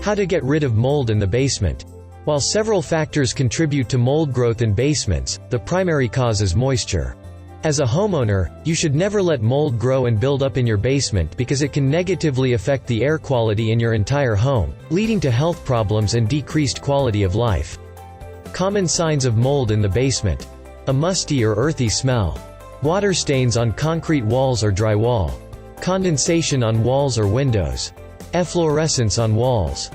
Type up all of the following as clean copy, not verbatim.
How to get rid of mold in the basement. While several factors contribute to mold growth in basements, the primary cause is moisture. As a homeowner, you should never let mold grow and build up in your basement because it can negatively affect the air quality in your entire home, leading to health problems and decreased quality of life. Common signs of mold in the basement: a musty or earthy smell, water stains on concrete walls or drywall, condensation on walls or windows, efflorescence on walls,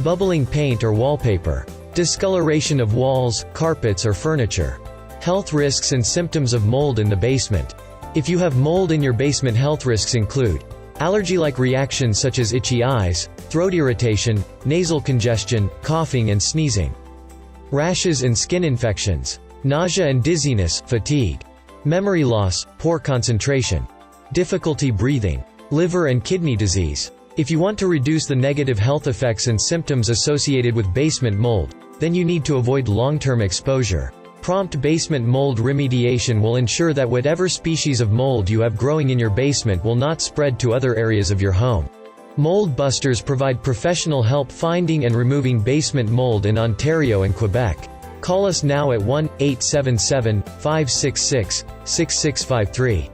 bubbling paint or wallpaper, discoloration of walls, carpets or furniture. Health risks and symptoms of mold in the basement. If you have mold in your basement, health risks include allergy-like reactions such as itchy eyes, throat irritation, nasal congestion, coughing and sneezing, rashes and skin infections, nausea and dizziness, fatigue, memory loss, poor concentration, difficulty breathing, liver and kidney disease. If you want to reduce the negative health effects and symptoms associated with basement mold, then you need to avoid long-term exposure. Prompt basement mold remediation will ensure that whatever species of mold you have growing in your basement will not spread to other areas of your home. Mold Busters provide professional help finding and removing basement mold in Ontario and Quebec. Call us now at 1-877-566-6653.